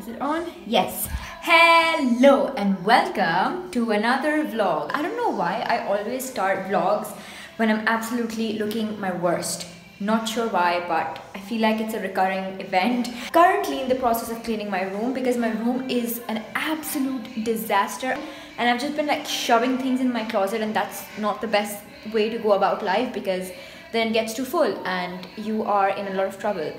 Is it on? Yes. Hello and welcome to another vlog. I don't know why I always start vlogs when I'm absolutely looking my worst. Not sure why, but I feel like it's a recurring event. Currently in the process of cleaning my room because my room is an absolute disaster and I've just been like shoving things in my closet, and that's not the best way to go about life because then it gets too full and you are in a lot of trouble.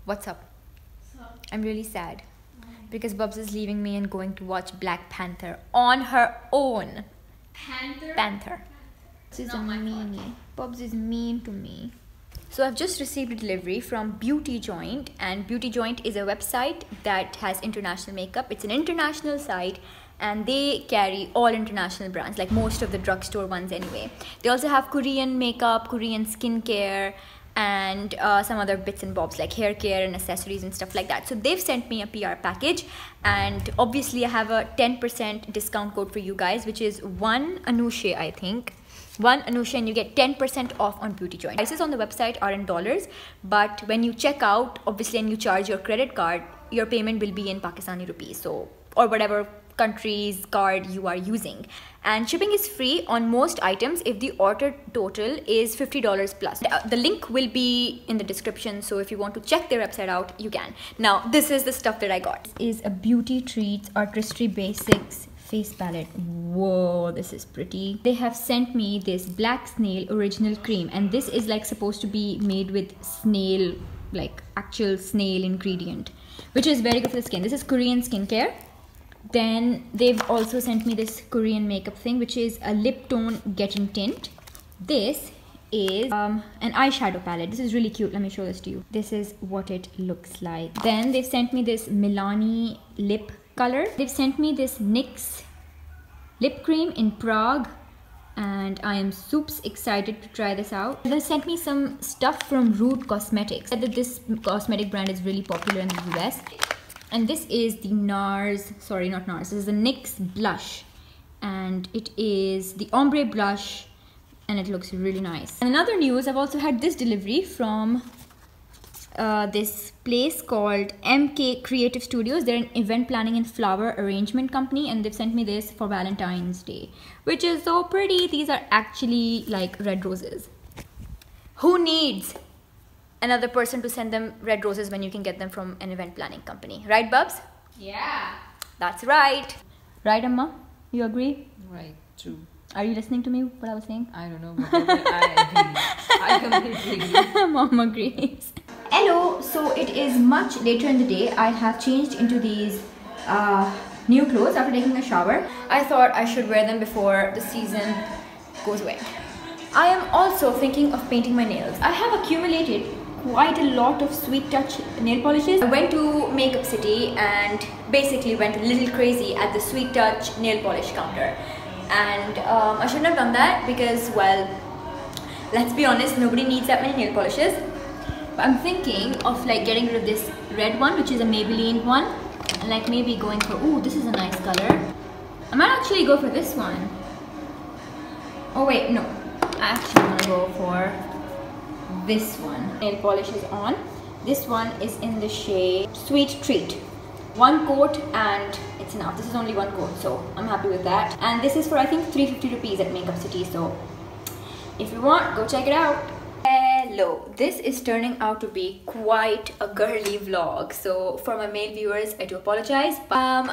What's up? I'm really sad because Bubs is leaving me and going to watch Black Panther on her own. Panther. This is a meanie. Bubs is mean to me. So I've just received a delivery from Beauty Joint, and Beauty Joint is a website that has international makeup. It's an international site and they carry all international brands, like most of the drugstore ones anyway. They also have Korean makeup, Korean skincare, and some other bits and bobs like hair care and accessories and stuff like that. So they've sent me a PR package, and obviously I have a 10% discount code for you guys, which is one Anushae, I think. One Anushae, and you get 10% off on Beauty Joint. Prices on the website are in dollars, but when you check out, obviously, and you charge your credit card, your payment will be in Pakistani rupees, so, or whatever country's card you are using. And shipping is free on most items if the order total is $50 plus. The link will be in the description, so if you want to check their website out, you can. Now, this is the stuff that I got. This is a Beauty Treats Artistry Basics face palette. Whoa, this is pretty. They have sent me this Black Snail Original Cream, and this is like supposed to be made with snail, like actual snail ingredient, which is very good for the skin. This is Korean skincare. Then they've also sent me this Korean makeup thing, which is a lip tone getting tint. This is an eyeshadow palette. This is really cute. Let me show this to you. This is what it looks like. Then they've sent me this Milani lip color. They've sent me this Nyx Lip Cream in Prague, and I am super excited to try this out. They sent me some stuff from Rude Cosmetics. Said that this cosmetic brand is really popular in the US. And this is the NARS, sorry, not NARS, this is the Nyx Blush, and it is the ombre blush, and it looks really nice. And another news, I've also had this delivery from this place called MK Creative Studios. They're an event planning and flower arrangement company, and they've sent me this for Valentine's Day, which is so pretty. These are actually like red roses. Who needs another person to send them red roses when you can get them from an event planning company? Right, Bubs? Yeah. That's right. Right, Amma? You agree? Right, true. Are you listening to me, what I was saying? I don't know, but I agree. I completely agree. Mom agrees. Hello, so it is much later in the day. I have changed into these new clothes after taking a shower. I thought I should wear them before the season goes away. I am also thinking of painting my nails. I have accumulated quite a lot of Sweet Touch nail polishes. I went to Makeup City and basically went a little crazy at the Sweet Touch nail polish counter. And I shouldn't have done that because, well, let's be honest, nobody needs that many nail polishes. But I'm thinking of like getting rid of this red one, which is a Maybelline one, and like maybe going for, ooh, this is a nice color. I might actually go for this one. Oh wait, no. I actually want to go for this one. Nail polish is on. This one is in the shade Sweet Treat. One coat and it's enough. This is only one coat, so I'm happy with that. And this is for I think 350 rupees at Makeup City, so if you want, go check it out. Hello, this is turning out to be quite a girly vlog, so for my male viewers I do apologize.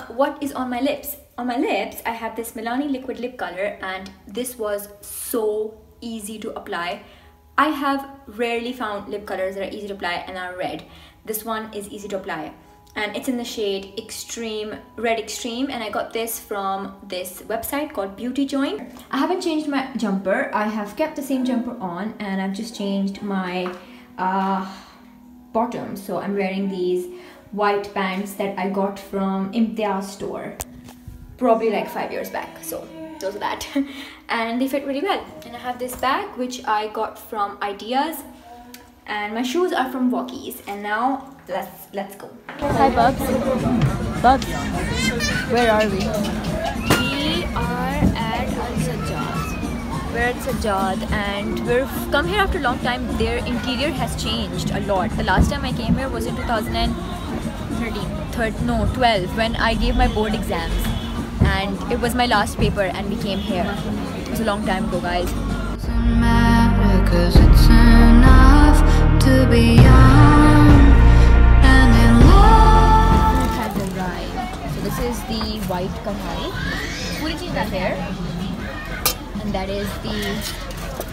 What is on my lips? On my lips I have this Milani liquid lip color, and this was so easy to apply. I have rarely found lip colors that are easy to apply and are red. This one is easy to apply, and it's in the shade Extreme, Red Extreme, and I got this from this website called Beauty Joint. I haven't changed my jumper. I have kept the same jumper on, and I've just changed my bottom. So I'm wearing these white pants that I got from Imtiaz store probably like 5 years back, so those are that. And they fit really well. And I have this bag which I got from Ideas, and my shoes are from Walkies. And now let's go. Hi Bubs. Bubs, where are we? We are at Al-Sajjad. We're at Sajjad and we've come here after a long time. Their interior has changed a lot. The last time I came here was in 2013 13, no 12 when I gave my board exams, and it was my last paper and we came here. It was a long time ago, guys. Doesn't matter 'cause it's enough to be young and in love. It has arrived. So this is the white kadhai. Puri cheez that here. And that is the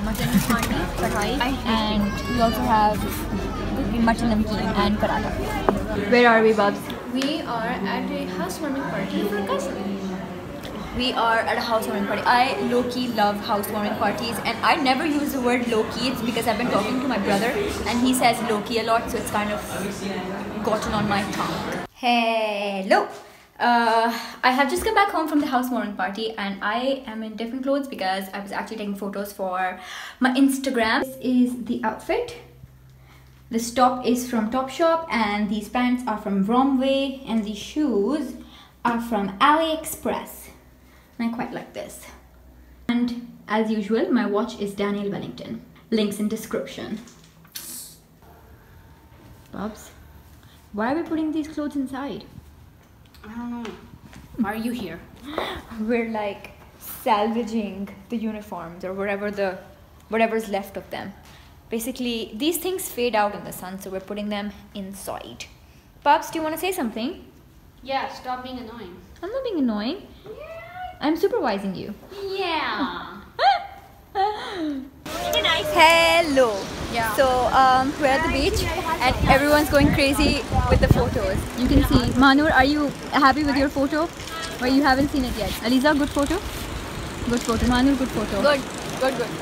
mutton handi kadhai. And we also have the mutton namkeen and paratha. Where are we, Babs? We are at a housewarming party for a cousin. We are at a housewarming party. I low-key love housewarming parties, and I never use the word low-key. It's because I've been talking to my brother and he says low-key a lot, so it's kind of gotten on my tongue. Hello! I have just come back home from the housewarming party and I am in different clothes because I was actually taking photos for my Instagram. This is the outfit. This top is from Topshop and these pants are from Romway and these shoes are from AliExpress. I quite like this. And as usual, my watch is Daniel Wellington. Links in description. Bobs, why are we putting these clothes inside? I don't know. Why are you here? We're like salvaging the uniforms or whatever's left of them. Basically, these things fade out in the sun, so we're putting them inside. Bobs, do you want to say something? Yeah, stop being annoying. I'm not being annoying. I'm supervising you. Yeah. Hello. Yeah. So we're at the beach and everyone's going crazy with the photos. You can see. Manur, are you happy with your photo? Or you haven't seen it yet? Aliza, good photo? Good photo. Manur, good photo. Good.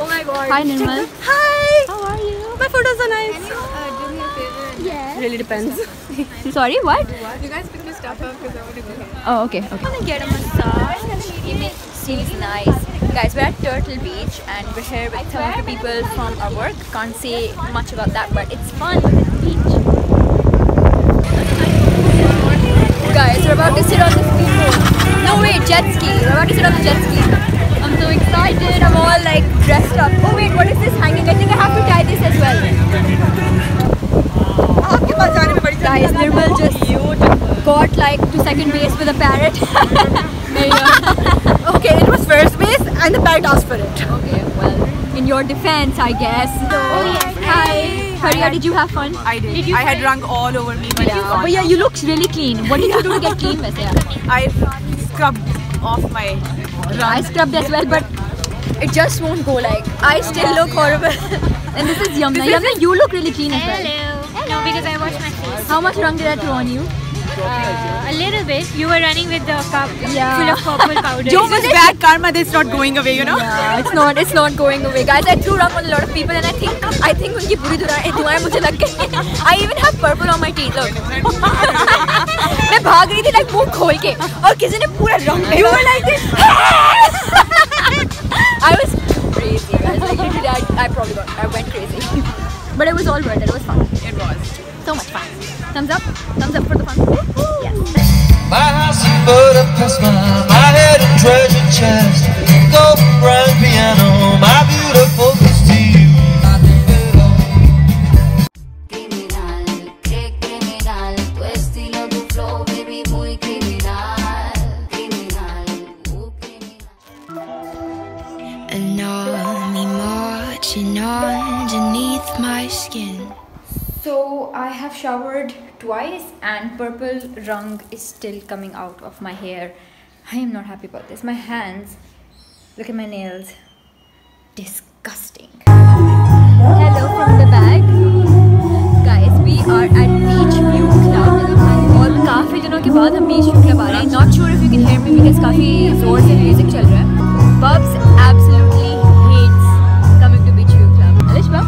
Oh my god. Hi Nirmal. Hi! How are you? My photos are nice. Can you do me a favor? Yeah. Really depends. Sorry, what? You guys pick your stuff up because I want to go here. Oh, okay. I'm gonna get a massage. Seems nice. Guys, we're at Turtle Beach and we're here with some of the people from our work. Can't say much about that, but it's fun. It's beach. Guys, we're about to sit on the speedboat. No wait, jet ski. We're about to sit on the jet ski. I'm so excited. I'm all like dressed up. Oh wait, what is this hanging? I think I have to tie this as well. Guys, Nirmal just got like to second base with a parrot. There you go. Okay, it was first base and the parrot asked for it. Okay, well, in your defense, I guess. Oh yes. Hi. Haria, did you have fun? I did. I had drunk all over me. But Yeah. But yeah, you look really clean. What did you do to get clean, वैसे? I scrubbed off my I scrubbed as well, but it just won't go. Like I still look horrible. And this is Yamna. Yamna, you look really clean as well. No, because I washed my face. How much rang did I throw on you? A little bit. You were running with the cup Yeah. full of purple powder. This is bad karma that's not going away, you know? Yeah, it's not going away, guys. I threw rum on a lot of people, and I think उनकी बुरी दुआएं मुझे लग गई. I even have purple on my teeth. Look. मैं भाग रही थी like मुंह खोल के, और किसी ने पूरा रंग. You were like this. I was crazy, guys. Like literally, I went crazy. But it was all worth it. It was fun. It was. So much fun. Thumbs up for the fun. Yes. My house in Budapest, my head and treasure chest, gold grand piano, my beautiful Steve. Criminal, qué criminal, tu estilo, tu flow, baby, muy criminal. Criminal, criminal. I know me marching underneath my skin. So I have showered twice and purple rung is still coming out of my hair. I am not happy about this. My hands, look at my nails, disgusting. Hello from the back. Guys, we are at Beach View Club और काफी दिनों के बाद हम Beach View Club आ रहे हैं. Not sure if you can hear me because काफी जोर से music चल रहा है. Bubs absolutely hates coming to Beach View Club. Alishba,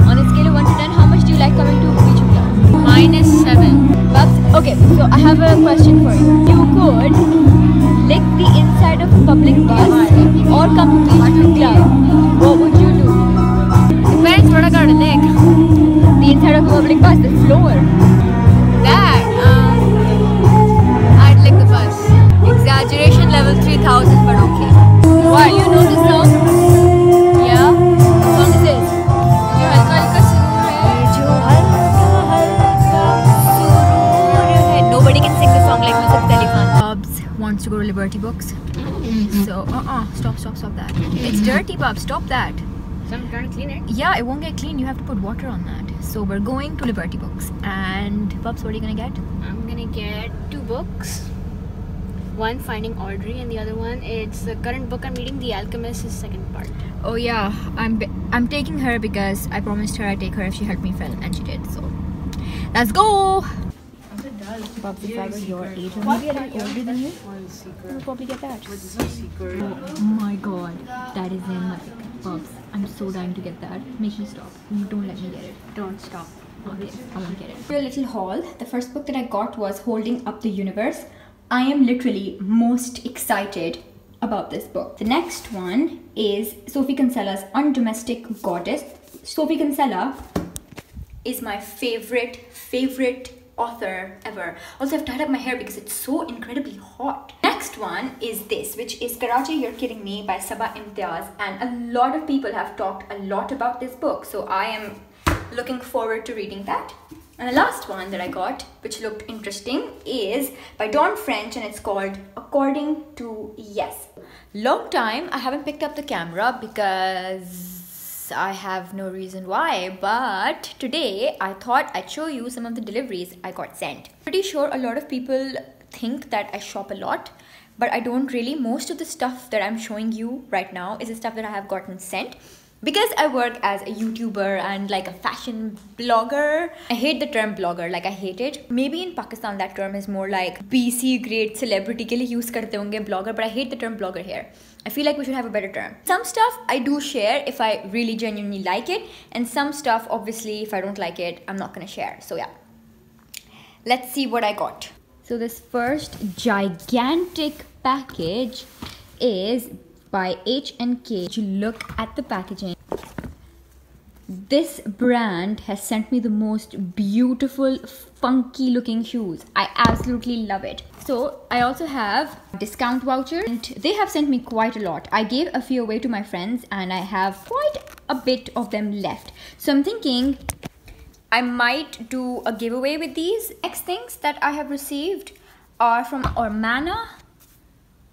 on a scale of 1 to 10, how much do you like coming to Beach View Club? -7. Bubs, okay, so I have a question for you. You could lick the inside of a public bus or come to Beach View Club. What would you do? Depends what I gotta lick. The inside of a public bus, the floor. That, I'd lick the bus. Exaggeration level 3000, but okay. Why? You know this song? Yeah? What song is this? जो हल्का हल्का सुरूर है. जो हल्का हल्का सुरूर the song like music telephone. Bubs wants to go to Liberty Books. So stop that. It's dirty, Bubs. Stop that. So I'm trying to clean it. Yeah, it won't get clean. You have to put water on that. So we're going to Liberty Books. And Bubs, what are you gonna get? I'm gonna get 2 books. One, Finding Audrey, and the other one, it's the current book I'm reading, The Alchemist's second part. Oh yeah, I'm taking her because I promised her I'd take her if she helped me film, and she did. So let's go. Bubs, if I were your age or maybe a little older than you, I would probably get that. Oh my god, that is epic. Bubs, I'm so dying to get that. Make me stop. Don't let me get it. Don't stop. Okay, I won't get it. For a little haul, the first book that I got was Holding Up the Universe. I am literally most excited about this book. The next one is Sophie Kinsella's Undomestic Goddess. Sophie Kinsella is my favorite author ever. Also, I've tied up my hair because it's so incredibly hot. Next one is this, which is Karachi You're Kidding Me by Sabah Imtiaz, and a lot of people have talked a lot about this book, so I am looking forward to reading that. And the last one that I got, which looked interesting, is by Dawn French, and it's called According to Yes. Long time I haven't picked up the camera because I have no reason why, but today I thought I'd show you some of the deliveries I got sent. Pretty sure a lot of people think that I shop a lot, but I don't really. Most of the stuff that I'm showing you right now is the stuff that I have gotten sent. Because I work as a YouTuber and like a fashion blogger. I hate the term blogger, like I hate it. Maybe in Pakistan that term is more like BC grade celebrity ke liye use karte honge blogger, but I hate the term blogger here. I feel like we should have a better term. Some stuff I do share if I really genuinely like it, and some stuff obviously if I don't like it, I'm not gonna share. So yeah, let's see what I got. So this first gigantic package is by H&K. Look at the packaging. This brand has sent me the most beautiful, funky looking shoes. I absolutely love it. So I also have discount vouchers, and they have sent me quite a lot. I gave a few away to my friends and I have quite a bit of them left. So I'm thinking I might do a giveaway with these. Next things that I have received are from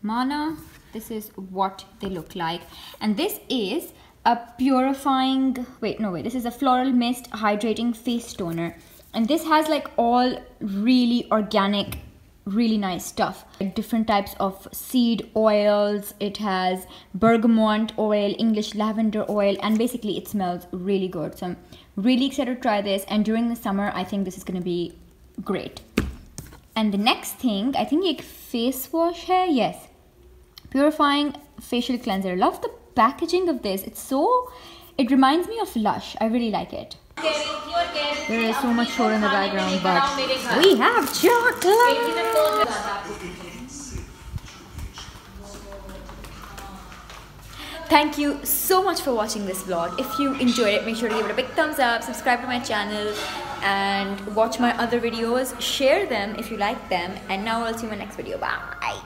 Mana. This is what they look like, and this is a purifying this is a floral mist hydrating face toner, and this has like all really organic, really nice stuff, like different types of seed oils. It has bergamot oil, English lavender oil, and basically it smells really good. So I'm really excited to try this, and during the summer I think this is going to be great. And the next thing, I think एक face wash hai. Yes, Purifying facial cleanser. Love the packaging of this. It reminds me of Lush. I really like it. There is so much shore in the background, but we have chocolate. Thank you so much for watching this vlog. If you enjoyed it, make sure to give it a big thumbs up, subscribe to my channel, and watch my other videos. Share them if you like them. And now I'll see you in my next video. Bye.